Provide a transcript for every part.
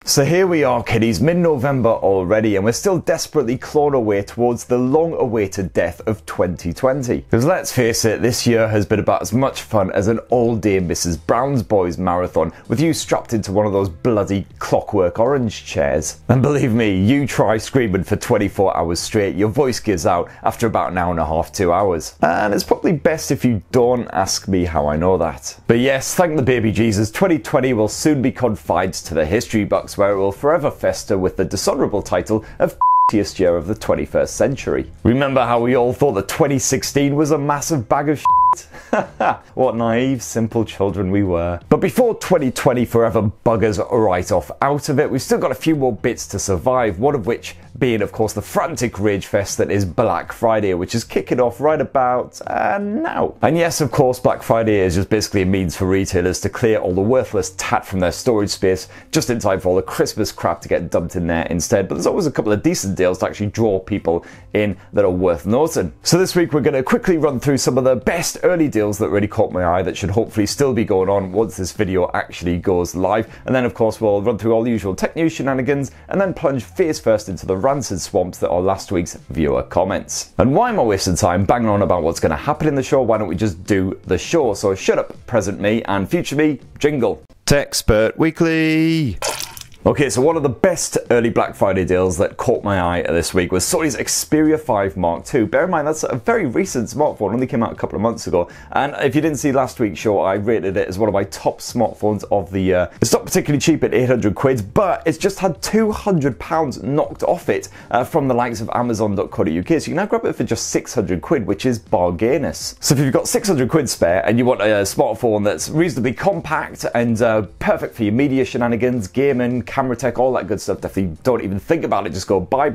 So here we are, kiddies, mid-November already, and we're still desperately clawing our way towards the long-awaited death of 2020. Because let's face it, this year has been about as much fun as an all-day Mrs. Brown's Boys marathon, with you strapped into one of those bloody Clockwork Orange chairs. And believe me, you try screaming for 24 hours straight, your voice gives out after about an hour and a half, 2 hours. And it's probably best if you don't ask me how I know that. But yes, thank the baby Jesus, 2020 will soon be confined to the history books, where it will forever fester with the dishonourable title of ***iest year of the 21st century. Remember how we all thought that 2016 was a massive bag of shit? What naive, simple children we were. But before 2020 forever buggers right off out of it, we've still got a few more bits to survive, one of which being, of course, the frantic rage fest that is Black Friday, which is kicking off right about now. And yes, of course, Black Friday is just basically a means for retailers to clear all the worthless tat from their storage space just in time for all the Christmas crap to get dumped in there instead. But there's always a couple of decent deals to actually draw people in that are worth noting. So this week we're going to quickly run through some of the best early deals that really caught my eye that should hopefully still be going on once this video actually goes live. And then, of course, we'll run through all the usual tech news shenanigans and then plunge face first into the rancid swamps that are last week's viewer comments. And why am I wasting time banging on about what's going to happen in the show? Why don't we just do the show? So shut up, present me, and future me, jingle. Tech Spurt Weekly. Okay, so one of the best early Black Friday deals that caught my eye this week was Sony's Xperia 5 Mark II. Bear in mind, that's a very recent smartphone, only came out a couple of months ago. And if you didn't see last week's show, I rated it as one of my top smartphones of the year. It's not particularly cheap at 800 quid, but it's just had £200 knocked off it from the likes of Amazon.co.uk. So you can now grab it for just 600 quid, which is bargainous. So if you've got 600 quid spare and you want a smartphone that's reasonably compact and perfect for your media shenanigans, gaming, camera tech, all that good stuff, definitely don't even think about it, just go buy.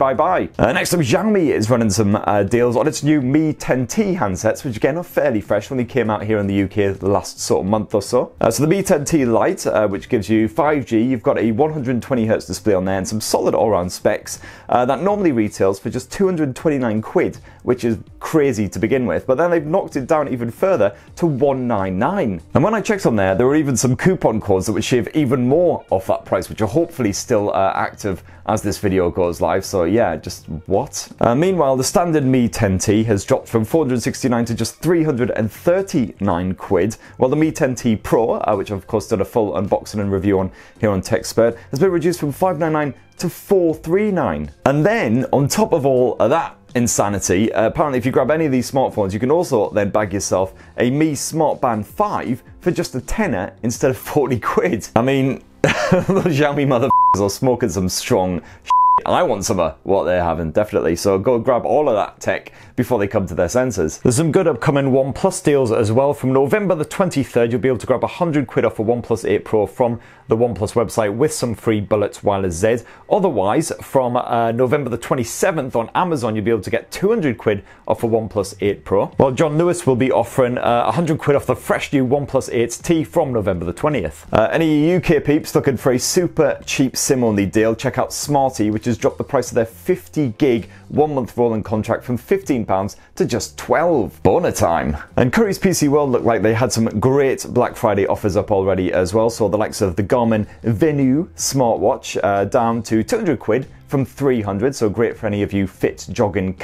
Next up, Xiaomi is running some deals on its new Mi 10T handsets, which again are fairly fresh, only came out here in the UK the last sort of month or so. So the Mi 10T Lite, which gives you 5G, you've got a 120Hz display on there and some solid all-round specs, that normally retails for just 229 quid, which is crazy to begin with, but then they've knocked it down even further to 199. And when I checked on there were even some coupon codes that would shave even more off that price, which are hopefully still active as this video goes live. So yeah, just what? Meanwhile, the standard Mi 10T has dropped from 469 to just 339 quid, while the Mi 10T Pro, which I've of course done a full unboxing and review on here on TechSpurt, has been reduced from 599 to 439. And then on top of all of that insanity, apparently if you grab any of these smartphones, you can also then bag yourself a Mi Smart Band 5 for just a tenner instead of 40 quid. I mean, those Xiaomi motherfuckers are smoking some strong shit. I want some of what they're having, definitely. So go grab all of that tech before they come to their senses. There's some good upcoming OnePlus deals as well. From November the 23rd, you'll be able to grab 100 quid off a OnePlus 8 Pro from the OnePlus website with some free bullets wireless Z. Otherwise, from November the 27th on Amazon, you'll be able to get 200 quid off a OnePlus 8 Pro. While John Lewis will be offering 100 quid off the fresh new OnePlus 8T from November the 20th. Any UK peeps looking for a super cheap SIM-only deal, check out Smarty, which has dropped the price of their 50 gig 1 month rolling contract from £15 to just 12. Boner time. And Curry's PC World looked like they had some great Black Friday offers up already as well. So the likes of the Garmin Venue smartwatch down to 200 quid from 300. So great for any of you fit jogging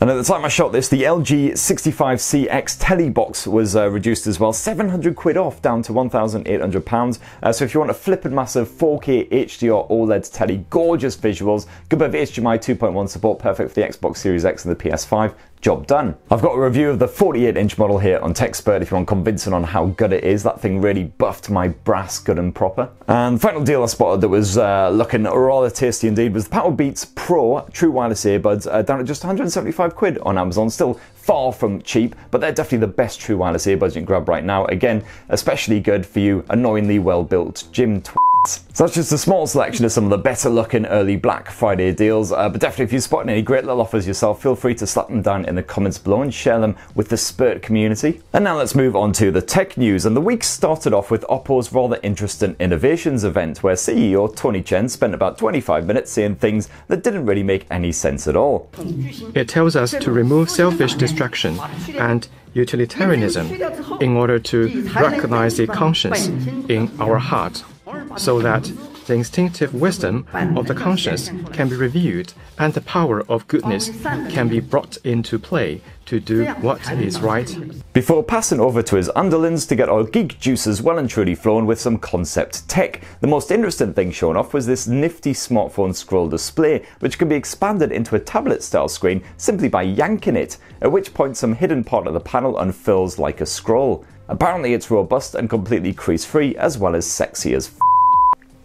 And at the time I shot this, the LG 65CX telly box was reduced as well, 700 quid off, down to £1,800. So if you want a flippin' massive 4K HDR OLED telly, gorgeous visuals, good bit of HDMI 2.1 support, perfect for the Xbox Series X and the PS5, job done. I've got a review of the 48-inch model here on TechSpurt if you want convincing on how good it is. That thing really buffed my brass good and proper. And the final deal I spotted that was looking rather tasty indeed was the Powerbeats Pro True Wireless Earbuds, down at just 175 quid on Amazon. Still far from cheap, but they're definitely the best true wireless earbuds you can grab right now. Again, especially good for you annoyingly well-built gym twats. So that's just a small selection of some of the better looking early Black Friday deals, but definitely if you're spotting any great little offers yourself, feel free to slap them down in the comments below and share them with the Spurt community. And now let's move on to the tech news, and the week started off with Oppo's rather interesting innovations event, where CEO Tony Chen spent about 25 minutes saying things that didn't really make any sense at all. It tells us to remove selfish distraction and utilitarianism in order to recognize the conscience in our heart, so that the instinctive wisdom of the conscience can be reviewed, and the power of goodness can be brought into play to do what is right. Before passing over to his underlings to get our geek juices well and truly flowing with some concept tech, the most interesting thing shown off was this nifty smartphone scroll display, which can be expanded into a tablet-style screen simply by yanking it, at which point some hidden part of the panel unfurls like a scroll. Apparently it's robust and completely crease-free, as well as sexy as f***.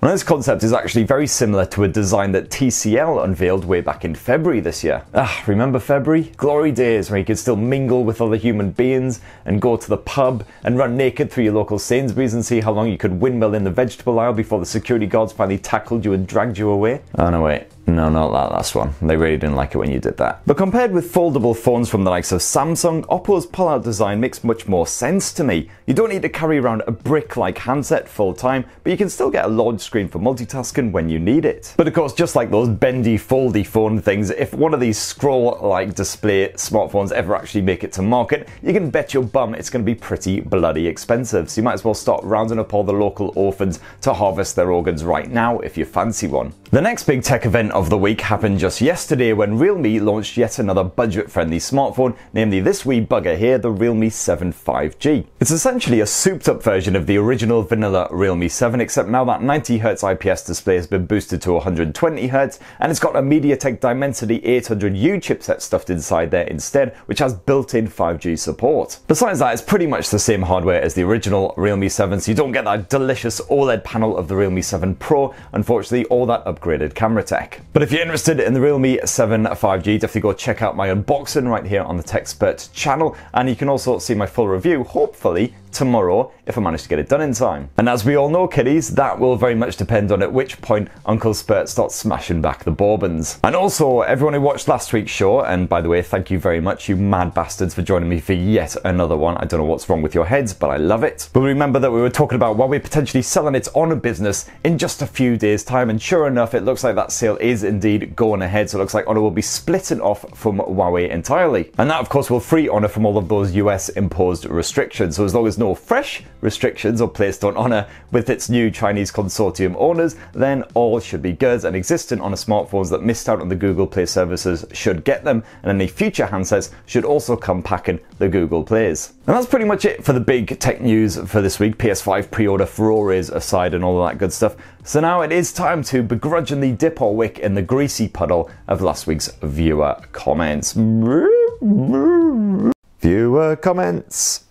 Now, this concept is actually very similar to a design that TCL unveiled way back in February this year. Remember February? Glory days where you could still mingle with other human beings and go to the pub and run naked through your local Sainsbury's and see how long you could windmill in the vegetable aisle before the security guards finally tackled you and dragged you away. Oh no, wait. No, not that last one. They really didn't like it when you did that. But compared with foldable phones from the likes of Samsung, Oppo's pull-out design makes much more sense to me. You don't need to carry around a brick-like handset full time, but you can still get a large screen for multitasking when you need it. But of course, just like those bendy, foldy phone things, if one of these scroll-like display smartphones ever actually make it to market, you can bet your bum it's going to be pretty bloody expensive. So you might as well start rounding up all the local orphans to harvest their organs right now if you fancy one. The next big tech event of the week happened just yesterday when Realme launched yet another budget-friendly smartphone, namely this wee bugger here, the Realme 7 5G. It's essentially a souped-up version of the original vanilla Realme 7, except now that 90Hz IPS display has been boosted to 120Hz, and it's got a MediaTek Dimensity 800U chipset stuffed inside there instead, which has built-in 5G support. Besides that, it's pretty much the same hardware as the original Realme 7, so you don't get that delicious OLED panel of the Realme 7 Pro, unfortunately, or that upgraded camera tech. But if you're interested in the Realme 7 5G, definitely go check out my unboxing right here on the TechSpurt channel, and you can also see my full review, hopefully tomorrow, if I manage to get it done in time. And as we all know, kiddies, that will very much depend on at which point Uncle Spurt starts smashing back the bourbons. And also, everyone who watched last week's show, and by the way, thank you very much, you mad bastards, for joining me for yet another one. I don't know what's wrong with your heads, but I love it. But remember that we were talking about Huawei potentially selling its Honor business in just a few days' time, and sure enough, it looks like that sale is indeed going ahead, so it looks like Honor will be splitting off from Huawei entirely. And that, of course, will free Honor from all of those US imposed restrictions, so as long as no fresh restrictions are placed on Honor with its new Chinese consortium owners, then all should be good, and existing Honor smartphones that missed out on the Google Play services should get them, and any future handsets should also come packing the Google Plays. And that's pretty much it for the big tech news for this week, PS5 pre-order furores aside and all of that good stuff. So now it is time to begrudgingly dip our wick in the greasy puddle of last week's viewer comments. Viewer comments.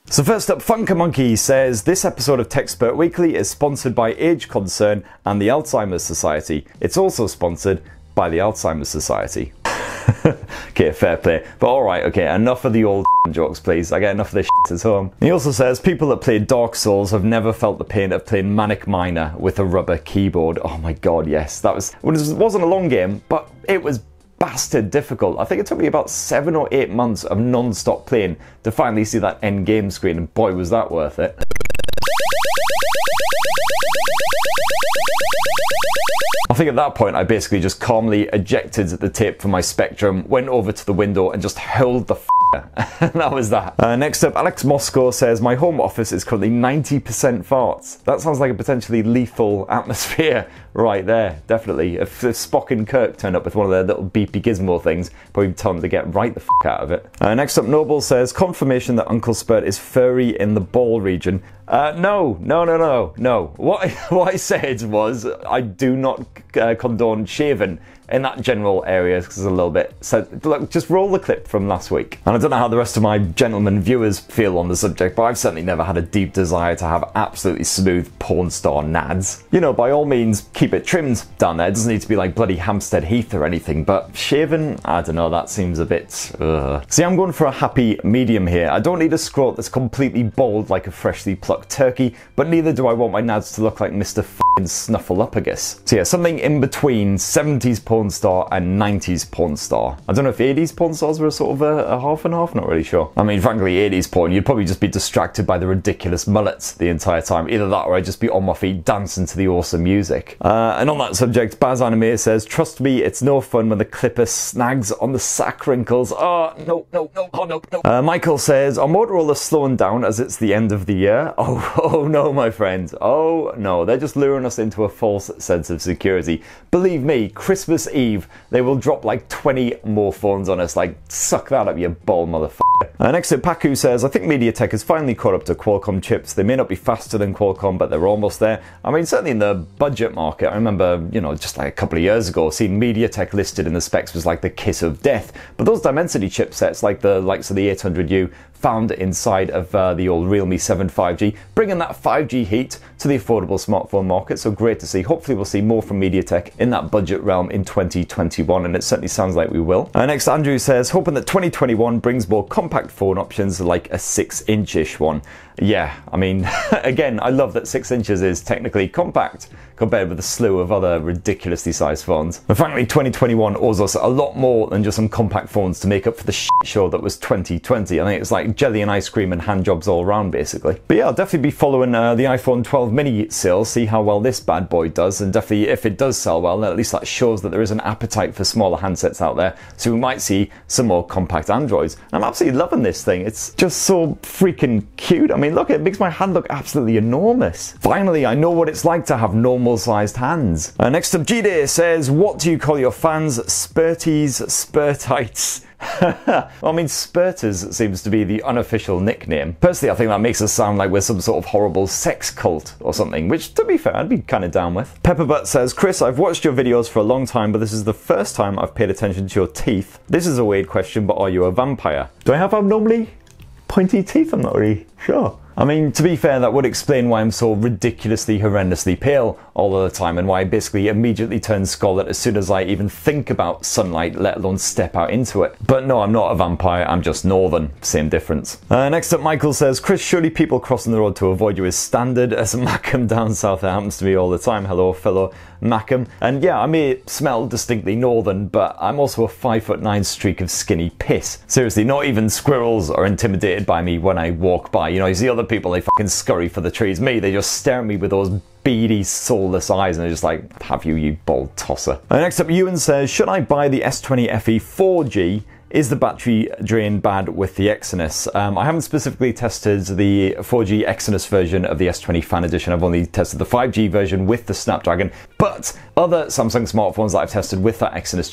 So first up, Funker Monkey says, this episode of TechSpurt Weekly is sponsored by Age Concern and the Alzheimer's Society. It's also sponsored by the Alzheimer's Society. Okay, fair play. But alright, okay, enough of the old jokes, please. I get enough of this shit at home. He also says, people that play Dark Souls have never felt the pain of playing Manic Miner with a rubber keyboard. Oh my god, yes. That wasn't a long game, but it was bastard difficult. I think it took me about 7 or 8 months of non-stop playing to finally see that end game screen, and boy was that worth it. I think at that point I basically just calmly ejected the tape from my Spectrum, went over to the window and just hurled the and that was that. Next up, Alex Moscow says, my home office is currently 90% farts. That sounds like a potentially lethal atmosphere right there, definitely. If Spock and Kirk turned up with one of their little beepy gizmo things, probably tell them to get right the out of it. Next up, Noble says, confirmation that Uncle Spurt is furry in the ball region. No. What I said was, I do not condone shaving in that general area, because it's a little bit. So look, just roll the clip from last week. And I don't know how the rest of my gentlemen viewers feel on the subject, but I've certainly never had a deep desire to have absolutely smooth porn star nads. You know, by all means, keep it trimmed down there. It doesn't need to be like bloody Hampstead Heath or anything, but shaving, I don't know, that seems a bit, See, I'm going for a happy medium here. I don't need a scrot that's completely bald like a freshly plucked turkey, but neither do I want my nads to look like Mr. Snuffleupagus. So yeah, something in between 70s porn star and 90s porn star. I don't know if 80s porn stars were sort of a half and half, not really sure. I mean, frankly, 80s porn, you'd probably just be distracted by the ridiculous mullets the entire time. Either that or I'd just be on my feet dancing to the awesome music. And on that subject, Baz Anime says, trust me, it's no fun when the clipper snags on the sack wrinkles. Oh, no. Michael says, are Motorola slowing down as it's the end of the year? Oh, no, oh no, my friends, oh no, they're just luring us into a false sense of security. Believe me, Christmas Eve, they will drop like 20 more phones on us, like, suck that up, you bald motherfucker. Next up, Paku says, I think MediaTek has finally caught up to Qualcomm chips. They may not be faster than Qualcomm, but they're almost there. I mean, certainly in the budget market, I remember, you know, just like a couple of years ago, seeing MediaTek listed in the specs was like the kiss of death. But those Dimensity chipsets, like the likes of the 800U, found inside of the old Realme 7 5G, bringing that 5G heat to the affordable smartphone market. So great to see. Hopefully we'll see more from MediaTek in that budget realm in 2021, and it certainly sounds like we will. Next, Andrew says, hoping that 2021 brings more compact phone options like a 6-inch-ish one. Yeah, I mean, again, I love that 6 inches is technically compact compared with a slew of other ridiculously sized phones. But frankly, 2021 owes us a lot more than just some compact phones to make up for the shit show that was 2020. I think it's like jelly and ice cream and hand jobs all around, basically. But yeah, I'll definitely be following the iPhone 12 mini sales, see how well this bad boy does, and definitely if it does sell well, then at least that shows that there is an appetite for smaller handsets out there, so we might see some more compact Androids. I'm absolutely loving this thing. It's just so freaking cute. I mean, look, it makes my hand look absolutely enormous. Finally, I know what it's like to have normal sized hands. Next up, G-Day says, what do you call your fans? Spurties, Spurtites? Well, I mean, Spurters seems to be the unofficial nickname. Personally, I think that makes us sound like we're some sort of horrible sex cult or something, which, to be fair, I'd be kind of down with. Pepperbutt says, Chris, I've watched your videos for a long time, but this is the first time I've paid attention to your teeth. This is a weird question, but are you a vampire? Do I have abnormally pointy teeth? I'm not really sure. I mean, to be fair, that would explain why I'm so ridiculously, horrendously pale all of the time, and why I basically immediately turn scarlet as soon as I even think about sunlight, let alone step out into it. But no, I'm not a vampire, I'm just northern. Same difference. Next up, Michael says, Chris, surely people crossing the road to avoid you is standard. As a Macam down south, it happens to me all the time. Hello, fellow Macam. And yeah, I may smell distinctly northern, but I'm also a 5'9" streak of skinny piss. Seriously, not even squirrels are intimidated by me when I walk by. You know, you see other people, they fucking scurry for the trees. Me, they just stare at me with those beady, soulless eyes, and they're just like, have you, you bold tosser. Next up, Ewan says, should I buy the S20 FE 4G? Is the battery drain bad with the Exynos? I haven't specifically tested the 4G Exynos version of the S20 Fan Edition. I've only tested the 5G version with the Snapdragon, but other Samsung smartphones that I've tested with that Exynos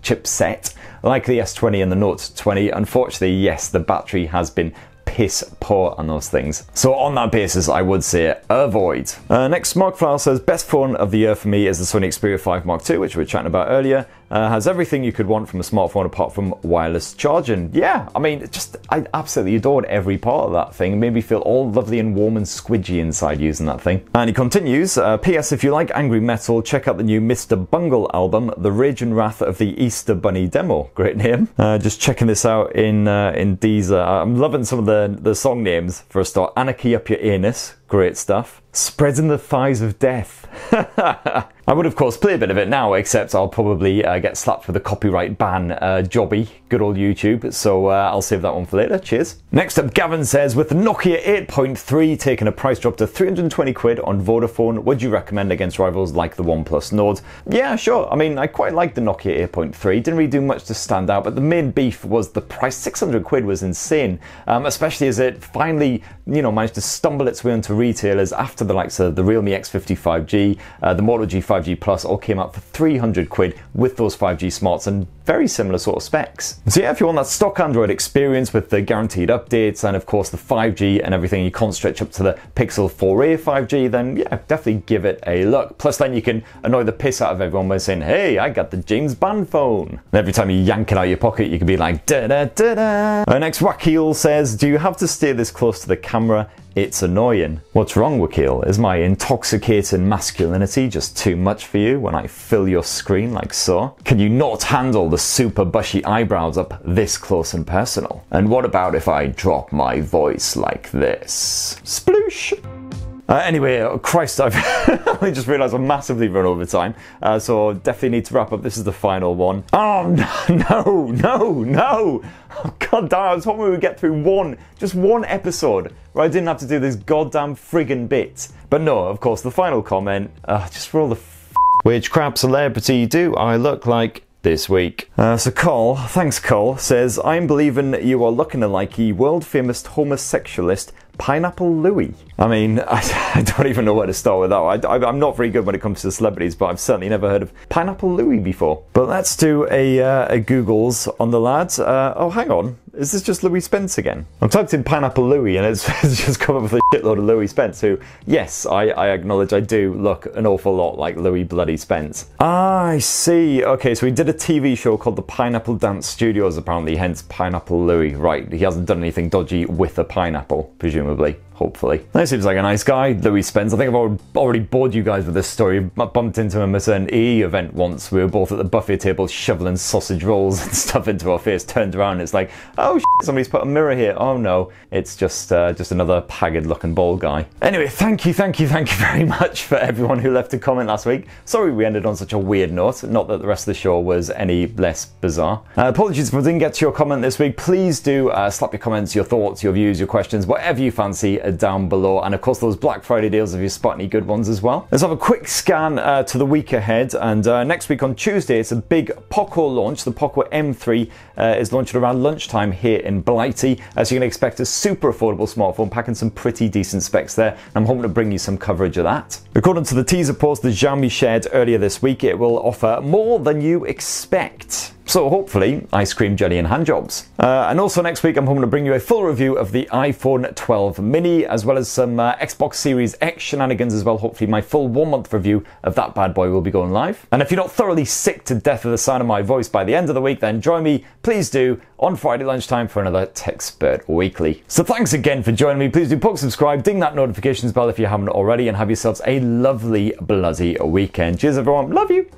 chipset, like the S20 and the Note 20, unfortunately, yes, the battery has been piss poor on those things. So on that basis, I would say avoid. Next, Markflower says, best phone of the year for me is the Sony Xperia 5 Mark II, which we were chatting about earlier. Has everything you could want from a smartphone apart from wireless charging. Yeah, I mean, I absolutely adored every part of that thing. It made me feel all lovely and warm and squidgy inside using that thing. And he continues, P.S. if you like angry metal, check out the new Mr. Bungle album, The Rage and Wrath of the Easter Bunny Demo. Great name. Just checking this out in Deezer. I'm loving some of the song names for a start. Anarchy Up Your Anus. Great stuff. Spreading the Thighs of Death. I would, of course, play a bit of it now, except I'll probably get slapped with a copyright ban jobby. Good old YouTube. So I'll save that one for later. Cheers. Next up, Gavin says, with the Nokia 8.3 taking a price drop to 320 quid on Vodafone, would you recommend against rivals like the OnePlus Nord? Yeah, sure. I mean, I quite liked the Nokia 8.3. Didn't really do much to stand out, but the main beef was the price. 600 quid was insane, especially as it finally, managed to stumble its way onto retailers after the likes of the Realme X50 5G, the Moto G 5G Plus all came out for 300 quid with those 5G smarts and very similar sort of specs. So yeah, if you want that stock Android experience with the guaranteed updates and of course the 5G and everything, you can't stretch up to the Pixel 4a 5G, then yeah, definitely give it a look. Plus then you can annoy the piss out of everyone by saying, hey, I got the James Bond phone. And every time you yank it out of your pocket, you can be like, da da da da. Our next Wakil says, do you have to stay this close to the camera? It's annoying. What's wrong, Wakil? Is my intoxicating masculinity just too much for you when I fill your screen like so? Can you not handle the super bushy eyebrows up this close and personal? And what about if I drop my voice like this? Sploosh! Anyway, Christ, I've only just realised I've massively run over time, so definitely need to wrap up. This is the final one. Oh, no! Oh, God damn, I was hoping we would get through just one episode where I didn't have to do this goddamn friggin' bit. But no, of course, the final comment, just for all the which crap celebrity do I look like this week? So Cole, thanks Cole, says, I'm believing you are looking like a world famous homosexualist Pineapple Louie. I mean, I don't even know where to start with that. I'm not very good when it comes to celebrities, but I've certainly never heard of Pineapple Louis before. But let's do a Google's on the lads. Oh, hang on. Is this just Louis Spence again? I've typed in Pineapple Louis and it's just come up with a shitload of Louis Spence, who, yes, I acknowledge I do look an awful lot like Louis bloody Spence. Ah, I see. Okay, so he did a TV show called The Pineapple Dance Studios, apparently, hence Pineapple Louis. Right, he hasn't done anything dodgy with a pineapple, presumably. Hopefully. That seems like a nice guy, Louis Spence. I think I've already bored you guys with this story. I bumped into him at an EE event once. We were both at the buffet table shoveling sausage rolls and stuff into our face. Turned around and it's like, oh shit, somebody's put a mirror here. Oh no, it's just another haggard looking bald guy. Anyway, thank you very much for everyone who left a comment last week. Sorry we ended on such a weird note. Not that the rest of the show was any less bizarre. Apologies if I didn't get to your comment this week. Please do slap your comments, your thoughts, your views, your questions, whatever you fancy down below, and of course those Black Friday deals if you spot any good ones as well. Let's have a quick scan to the week ahead, and next week on Tuesday it's a big Poco launch. The Poco M3 is launching around lunchtime here in Blighty, so you can expect a super affordable smartphone packing some pretty decent specs there. I'm hoping to bring you some coverage of that. According to the teaser post that Xiaomi shared earlier this week, it will offer more than you expect. So hopefully, ice cream, jelly and handjobs. And also next week I'm hoping to bring you a full review of the iPhone 12 mini, as well as some Xbox Series X shenanigans as well. Hopefully my full 1 month review of that bad boy will be going live. And if you're not thoroughly sick to death of the sound of my voice by the end of the week, then join me, please do, on Friday lunchtime for another Tech Spurt Weekly. So thanks again for joining me. Please do poke, subscribe, ding that notifications bell if you haven't already, and have yourselves a lovely bloody weekend. Cheers everyone, love you!